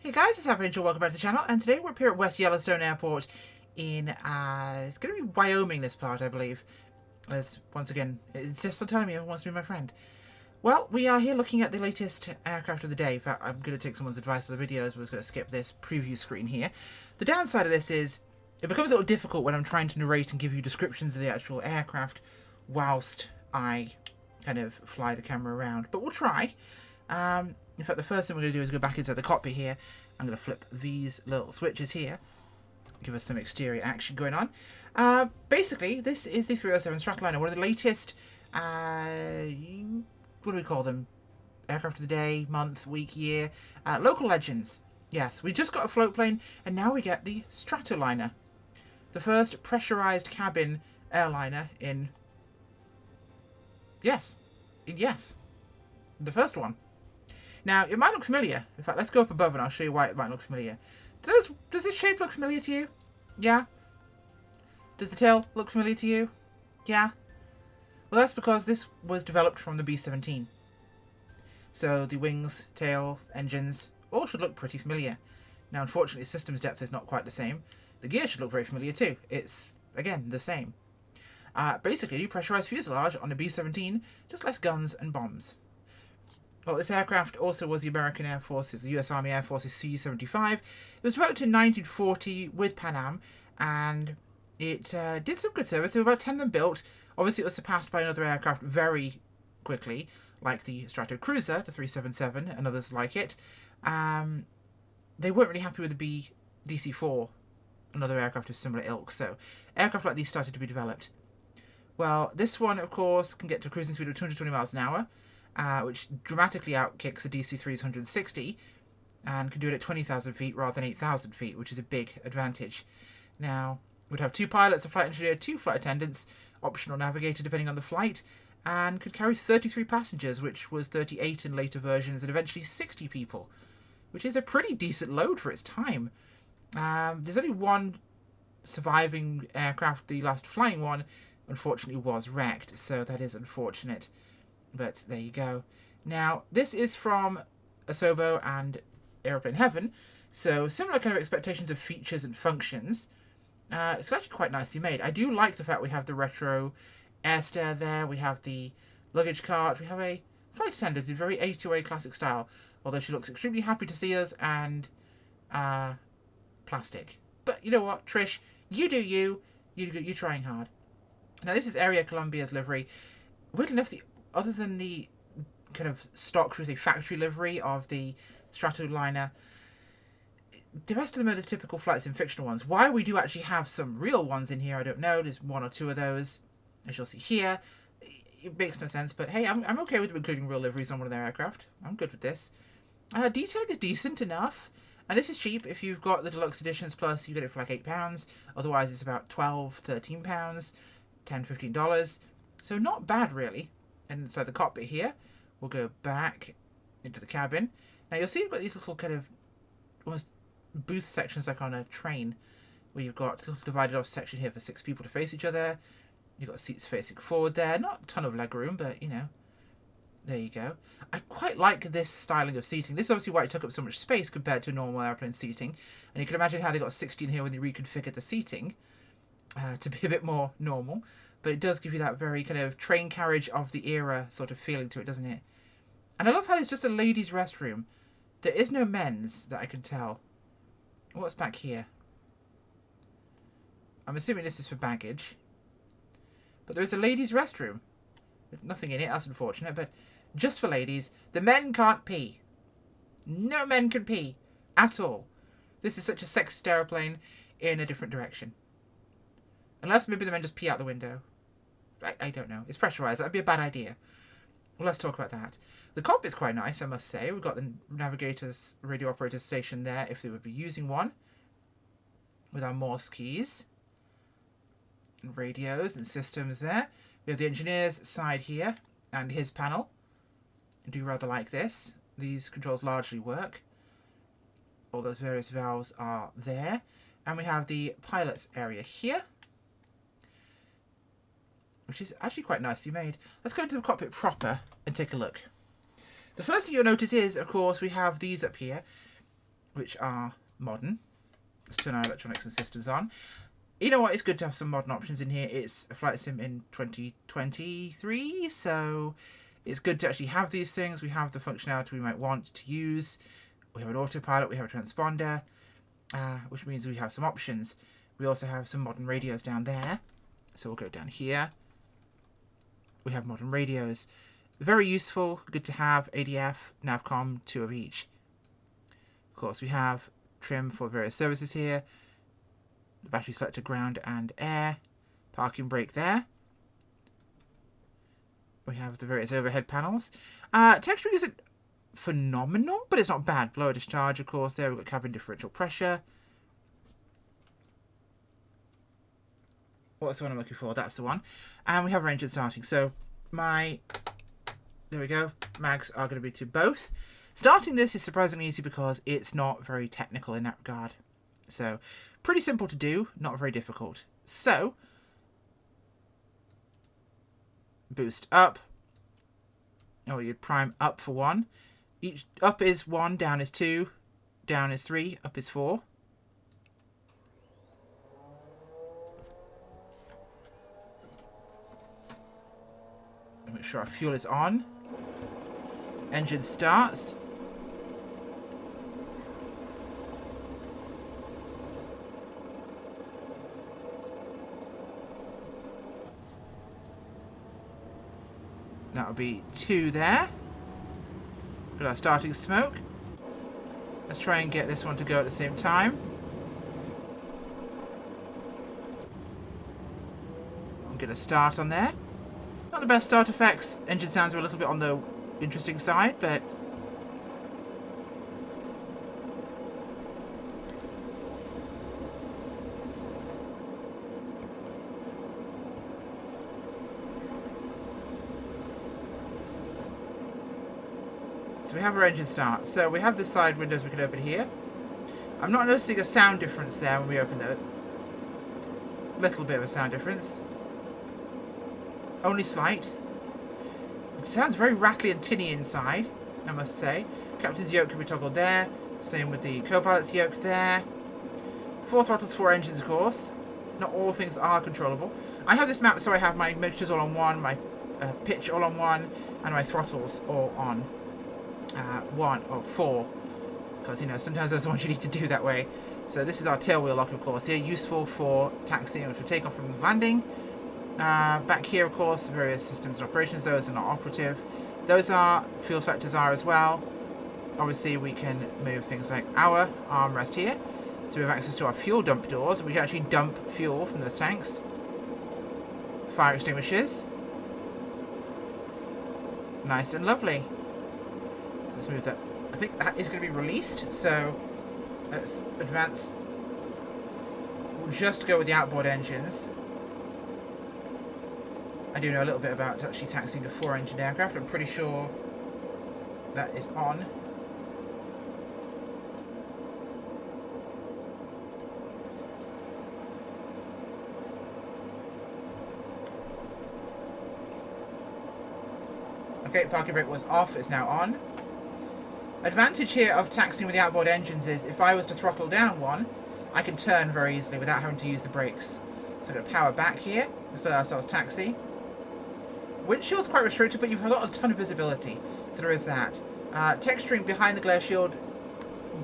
Hey guys, it's Average, welcome back to the channel, and today we're up here at West Yellowstone Airport in, it's going to be Wyoming, this part, I believe. As, once again, it's just still telling me it wants to be my friend. Well, we are here looking at the latest aircraft of the day. In fact, I'm going to take someone's advice on the videos, we're just going to skip this preview screen here. The downside of this is, it becomes a little difficult when I'm trying to narrate and give you descriptions of the actual aircraft whilst I kind of fly the camera around. But we'll try. In fact, the first thing we're going to do is go back into the cockpit here. I'm going to flip these little switches here. Give us some exterior action going on. Basically, this is the 307 Stratoliner, one of the latest, what do we call them? Aircraft of the day, month, week, year. Local legends. Yes, we just got a float plane, and now we get the Stratoliner. The first pressurized cabin airliner in... Yes. The first one. Now, it might look familiar. In fact, let's go up above and I'll show you why it might look familiar. Does this shape look familiar to you? Yeah? Does the tail look familiar to you? Yeah? Well, that's because this was developed from the B-17. So the wings, tail, engines, all should look pretty familiar. Now, unfortunately, systems depth is not quite the same. The gear should look very familiar too. It's, again, the same. Basically, new pressurized fuselage on the B-17, just less guns and bombs. Well, this aircraft also was the American Air Force's, the US Army Air Force's C-75. It was developed in 1940 with Pan Am, and it did some good service. There were about 10 of them built. Obviously, it was surpassed by another aircraft very quickly, like the Stratocruiser, the 377, and others like it. They weren't really happy with the DC-4, another aircraft of similar ilk, so aircraft like these started to be developed. Well, this one, of course, can get to a cruising speed of 220 miles an hour. Which dramatically outkicks the DC-3's 160, and can do it at 20,000 feet rather than 8,000 feet, which is a big advantage. Now, we'd have 2 pilots, a flight engineer, 2 flight attendants, optional navigator depending on the flight, and could carry 33 passengers, which was 38 in later versions, and eventually 60 people, which is a pretty decent load for its time. There's only one surviving aircraft, the last flying one, unfortunately was wrecked, so that is unfortunate. But there you go. Now, this is from Asobo and Aeroplane Heaven, so similar kind of expectations of features and functions. It's actually quite nicely made. I do like the fact we have the retro air stair there, we have the luggage cart, we have a flight attendant in very A2A classic style, although she looks extremely happy to see us, and plastic. But you know what, Trish, you do you. You're trying hard. Now, this is Area Columbia's livery. Weirdly enough, other than the kind of stock, should we say, factory livery of the StratoLiner, the rest of them are the typical flights and fictional ones. Why we do actually have some real ones in here, I don't know. There's 1 or 2 of those, as you'll see here. It makes no sense, but hey, I'm okay with including real liveries on one of their aircraft. I'm good with this. Detailing is decent enough, and this is cheap. If you've got the deluxe editions plus, you get it for like £8. Otherwise, it's about £12, £13, $10, $15. So not bad, really. And so the cockpit here, we'll go back into the cabin. Now you'll see we've got these little kind of almost booth sections like on a train, where you've got a little divided off section here for 6 people to face each other. You've got seats facing forward there. Not a ton of leg room, but you know, there you go. I quite like this styling of seating. This is obviously why it took up so much space compared to normal airplane seating. And you can imagine how they got 60 in here when they reconfigured the seating to be a bit more normal. But it does give you that very kind of train carriage of the era sort of feeling to it, doesn't it? And I love how it's just a ladies' restroom. There is no men's that I can tell. What's back here? I'm assuming this is for baggage. But there is a ladies' restroom. With nothing in it, that's unfortunate, but just for ladies. The men can't pee. No men can pee. At all. This is such a sexist aeroplane in a different direction. Unless maybe the men just pee out the window. I don't know. It's pressurized. That'd be a bad idea. Well, let's talk about that. The cockpit's quite nice, I must say. We've got the navigator's radio operator station there, if they would be using one. With our Morse keys. And radios and systems there. We have the engineer's side here. And his panel. I do rather like this. These controls largely work. All those various valves are there. And we have the pilot's area here, which is actually quite nicely made. Let's go into the cockpit proper and take a look. The first thing you'll notice is, of course, we have these up here. which are modern. Let's turn our electronics and systems on. You know what? It's good to have some modern options in here. It's a flight sim in 2023, so it's good to actually have these things. We have the functionality we might want to use. We have an autopilot, we have a transponder, which means we have some options. We also have some modern radios down there. So we'll go down here. We have modern radios. Very useful, good to have. ADF, Navcom, 2 of each. Of course, we have trim for various services here. The battery selector, ground and air. Parking brake there. We have the various overhead panels. Texturing isn't phenomenal, but it's not bad. Blower discharge, of course, there. We've got cabin differential pressure. What's the one I'm looking for? That's the one. And we have our engine starting. So there we go. Mags are going to be to both. Starting this is surprisingly easy because it's not very technical in that regard. So pretty simple to do, not very difficult. So boost up. Oh, you'd prime up for 1. Each up is 1, down is 2, down is 3, up is 4. Make sure our fuel is on. Engine starts. That'll be 2 there. Got our starting smoke. Let's try and get this one to go at the same time. I'm going to start on there. Not the best start effects. Engine sounds are a little bit on the interesting side, but so we have our engine start. So we have the side windows we can open here. I'm not noticing a sound difference there when we open it. Little bit of a sound difference. Only slight. It sounds very rattly and tinny inside, I must say. Captain's yoke can be toggled there. Same with the co-pilot's yoke there. 4 throttles, 4 engines, of course. Not all things are controllable. I have this map so I have my mixtures all on 1, my pitch all on 1, and my throttles all on 1 or 4. Because, you know, sometimes those are ones you need to do that way. So this is our tailwheel lock, of course, here. Useful for taxiing and for takeoff and landing. Back here, of course, various systems and operations. Those are not operative. Those are, fuel selectors are as well. Obviously, we can move things like our armrest here. So we have access to our fuel dump doors. We can actually dump fuel from those tanks. Fire extinguishers. Nice and lovely. So let's move that. I think that is going to be released. So let's advance. We'll just go with the outboard engines. I do know a little bit about actually taxiing a 4-engine aircraft. I'm pretty sure that is on. Okay, parking brake was off, it's now on. Advantage here of taxiing with the outboard engines is if I was to throttle down one, I can turn very easily without having to use the brakes. So I'm going to power back here, let's let ourselves taxi. Windshield's quite restricted, but you've got a ton of visibility, so there is that. Texturing behind the glare shield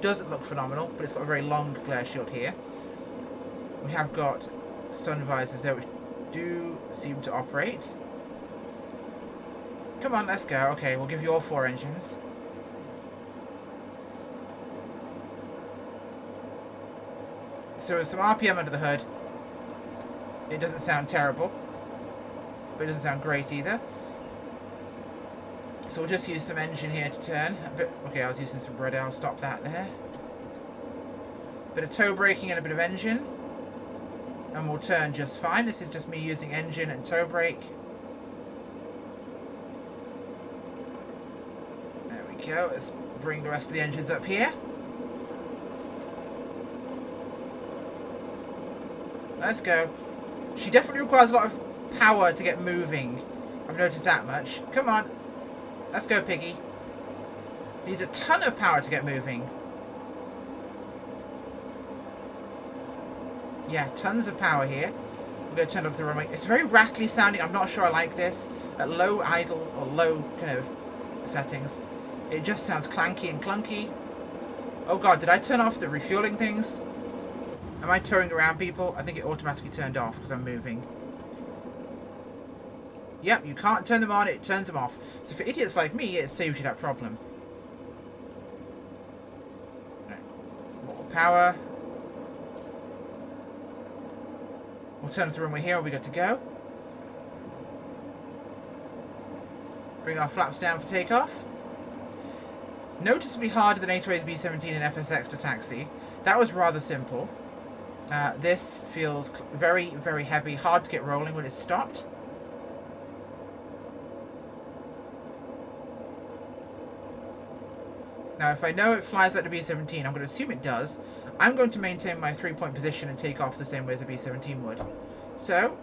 doesn't look phenomenal, but it's got a very long glare shield here. We have got sun visors there, which do seem to operate. Come on, let's go. Okay, we'll give you all 4 engines. So with some RPM under the hood, it doesn't sound terrible. But it doesn't sound great either. So we'll just use some engine here to turn. Okay, I was using some red. I'll stop that there. Bit of toe braking and a bit of engine. And we'll turn just fine. This is just me using engine and toe brake. There we go. Let's bring the rest of the engines up here. Let's go. She definitely requires a lot of power to get moving. I've noticed that much. Come on. Let's go, Piggy. Needs a ton of power to get moving. Yeah, tons of power here. We're going to turn it up to the runway. It's very rattly sounding. I'm not sure I like this. At low idle or low kind of settings, it just sounds clanky and clunky. Oh god, did I turn off the refueling things? Am I towing around people? I think it automatically turned off because I'm moving. Yep, you can't turn them on, it turns them off. So for idiots like me, it saves you that problem. Right. More power. We'll turn up the runway here, we'll be good to go. Bring our flaps down for takeoff. Noticeably harder than A2A's B-17 and FSX to taxi. That was rather simple. This feels very, very heavy, hard to get rolling when it's stopped. Now, if I know it flies like the B-17, I'm going to assume it does. I'm going to maintain my 3-point position and take off the same way as a B-17 would. So,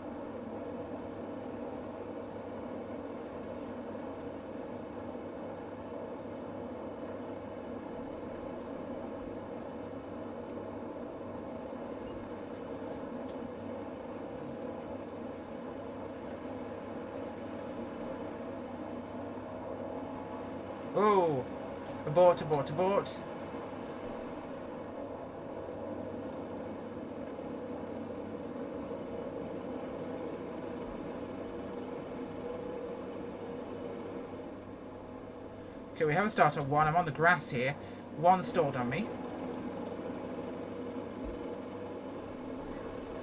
oh, abort, abort, abort. Okay, we have a start on 1. I'm on the grass here. 1 stalled on me.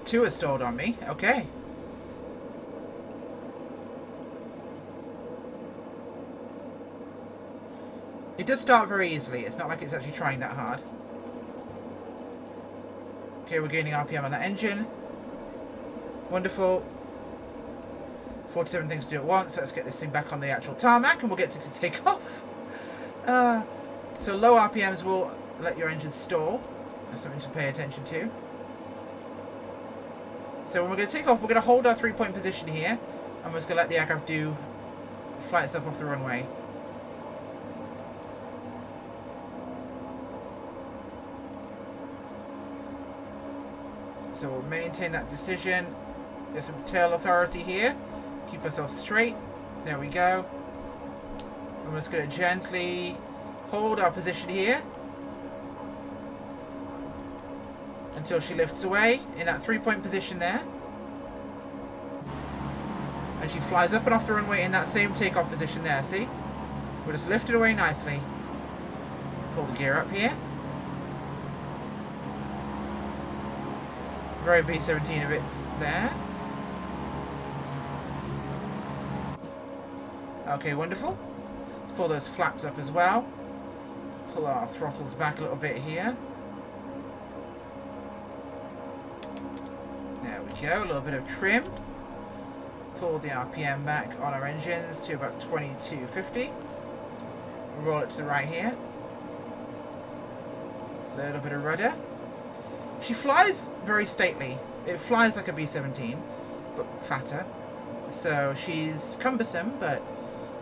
2 has stalled on me. Okay. It does start very easily. It's not like it's actually trying that hard. Okay, we're gaining RPM on that engine. Wonderful. 47 things to do at once. Let's get this thing back on the actual tarmac and we'll get to take off. So low RPMs will let your engine stall. That's something to pay attention to. So when we're going to take off, we're going to hold our 3-point position here. And we're just going to let the aircraft fly itself off the runway. So we'll maintain that decision. There's some tail authority here. Keep ourselves straight. There we go. I'm just going to gently hold our position here until she lifts away in that 3-point position there. And she flies up and off the runway in that same takeoff position there, see? We'll just lift it away nicely. Pull the gear up here. Very B-17 of it's there. Okay, wonderful. Let's pull those flaps up as well. Pull our throttles back a little bit here. There we go, a little bit of trim. Pull the RPM back on our engines to about 2250. Roll it to the right here. A little bit of rudder. She flies very stately. It flies like a B-17, but fatter. So she's cumbersome, but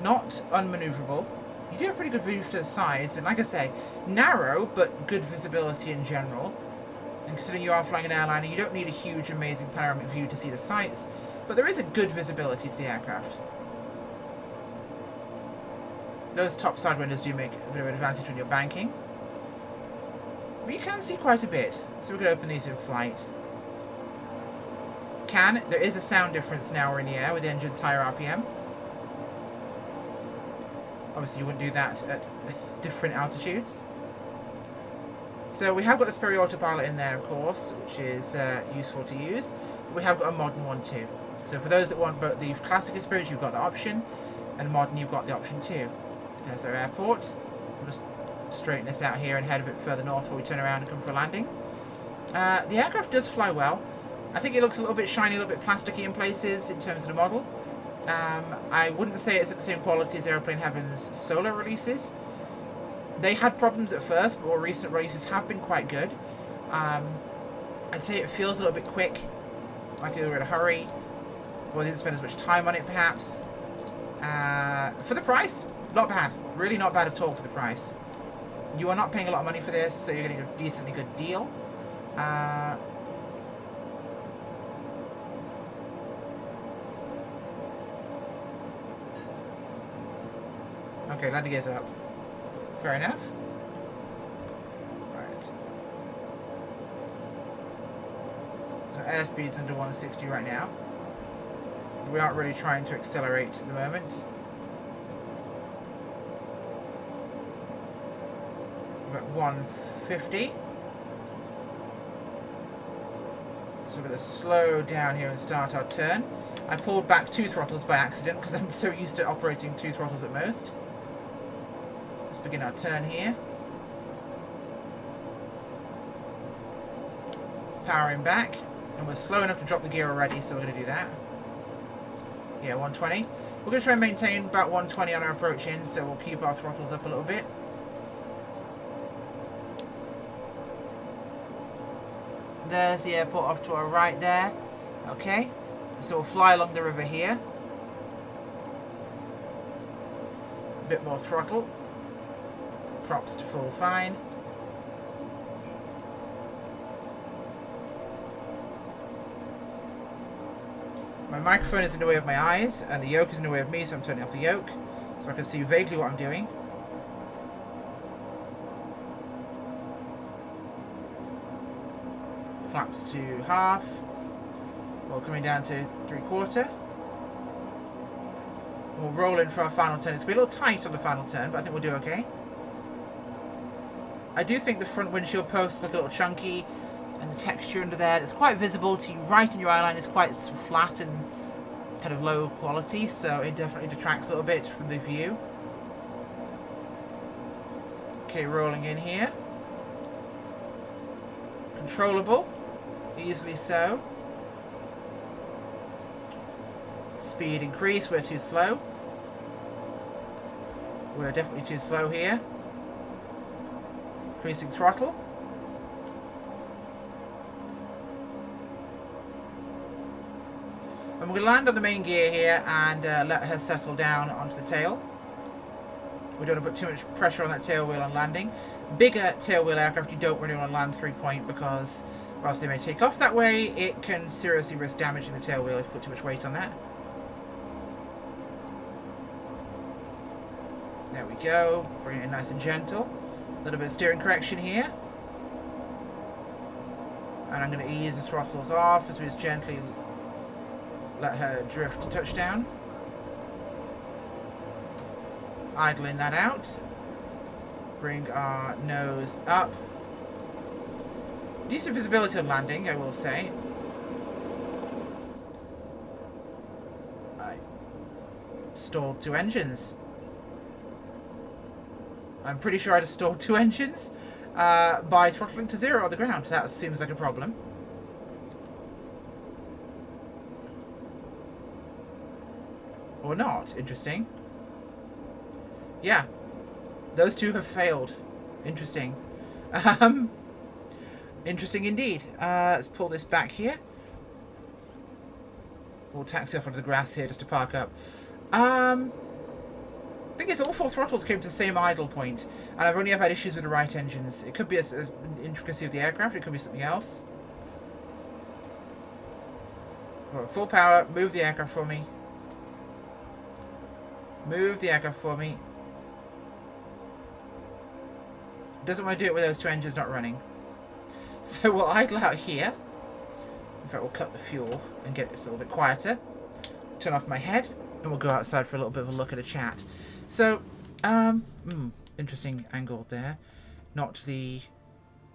not unmaneuverable. You do have pretty good view to the sides, and like I say, narrow, but good visibility in general. And considering you are flying an airliner, you don't need a huge, amazing panoramic view to see the sights, but there is a good visibility to the aircraft. Those top side windows do make a bit of an advantage when you're banking. But you can see quite a bit, so we're going to open these in flight. There is a sound difference now we're in the air with the engine's higher RPM. Obviously you wouldn't do that at different altitudes. So we have got the Sperry Autopilot in there, of course, which is useful to use. But we have got a modern one too. So for those that want both the classic experience, you've got the option, and modern, you've got the option too. There's our airport. We'll just straighten this out here and head a bit further north before we turn around and come for a landing. The aircraft does fly well. I think it looks a little bit shiny, a little bit plasticky in places in terms of the model. I wouldn't say it's at the same quality as Aeroplane Heaven's solo releases. They had problems at first, but more recent releases have been quite good. I'd say it feels a little bit quick, like they were in a hurry, or they didn't spend as much time on it perhaps. For the price, not bad. Really not bad at all for the price. You are not paying a lot of money for this, so you're getting a decently good deal. Okay, landing gear's up. Fair enough. Right. So airspeed's under 160 right now. We aren't really trying to accelerate at the moment. We're at 150. So we're going to slow down here and start our turn. I pulled back 2 throttles by accident because I'm so used to operating 2 throttles at most. Let's begin our turn here. Powering back. And we're slow enough to drop the gear already, so we're going to do that. Yeah, 120. We're going to try and maintain about 120 on our approach in, so we'll keep our throttles up a little bit. There's the airport off to our right there. Okay, so we'll fly along the river here. A bit more throttle. Props to full fine. My microphone is in the way of my eyes, and the yoke is in the way of me, so I'm turning off the yoke, so I can see vaguely what I'm doing. Flaps to half. Well, coming down to 3/4. We'll roll in for our final turn. It's going to be a little tight on the final turn, but I think we'll do okay. I do think the front windshield posts look a little chunky, and the texture under there, it's quite visible to you right in your eyeline. It's quite flat and kind of low quality, so it definitely detracts a little bit from the view. Okay, rolling in here. Controllable. Easily so. Speed increase, we're too slow. We're definitely too slow here. Increasing throttle. And we're going to land on the main gear here and let her settle down onto the tail. We don't want to put too much pressure on that tail wheel on landing. Bigger tail wheel aircraft you don't really want to land 3-point because whilst they may take off that way, it can seriously risk damaging the tail wheel if you put too much weight on that. There we go. Bring it in nice and gentle. A little bit of steering correction here. And I'm going to ease the throttles off as we just gently let her drift to touchdown. Idling that out. Bring our nose up. Decent visibility on landing, I will say. I stalled 2 engines. I'm pretty sure I just stalled 2 engines by throttling to 0 on the ground. That seems like a problem. Or not. Interesting. Yeah. Those 2 have failed. Interesting. Interesting indeed. Let's pull this back here. We'll taxi off onto the grass here just to park up. I think it's all 4 throttles came to the same idle point, and I've only ever had issues with the right engines. It could be an intricacy of the aircraft, it could be something else. Right, full power, move the aircraft for me. Move the aircraft for me. Doesn't want to do it with those 2 engines not running. So we'll idle out here. In fact, we'll cut the fuel and get it a little bit quieter. Turn off my head, and we'll go outside for a little bit of a look at a chat. So, interesting angle there. Not the...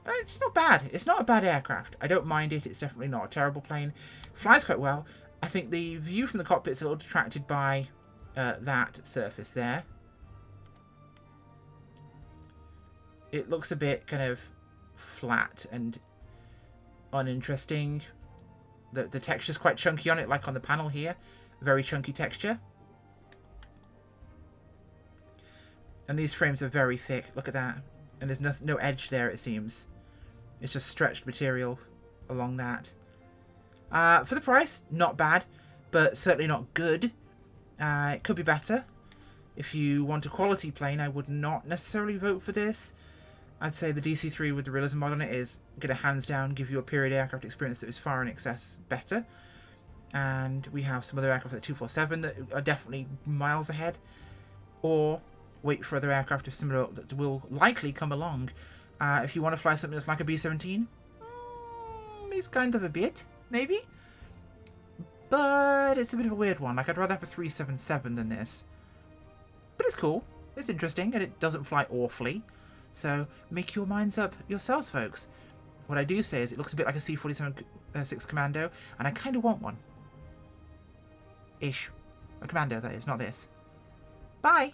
it's not bad. It's not a bad aircraft. I don't mind it. It's definitely not a terrible plane. Flies quite well. I think the view from the cockpit's a little detracted by that surface there. It looks a bit kind of flat and uninteresting. The texture's quite chunky on it, like on the panel here. Very chunky texture. And these frames are very thick. Look at that. And there's no edge there, it seems. It's just stretched material along that. For the price, not bad, but certainly not good. It could be better. If you want a quality plane, I would not necessarily vote for this. I'd say the DC-3 with the realism mod on it is going to hands down give you a period aircraft experience that is far in excess better. And we have some other aircraft like 247 that are definitely miles ahead. Or wait for other aircraft of similar that will likely come along. If you want to fly something that's like a B-17, it's kind of a bit, maybe. But it's a bit of a weird one. Like, I'd rather have a 377 than this. But it's cool. It's interesting, and it doesn't fly awfully. So, make your minds up yourselves, folks. What I do say is it looks a bit like a C-47-6 Commando, and I kind of want one. Ish. A Commando, that is, not this. Bye!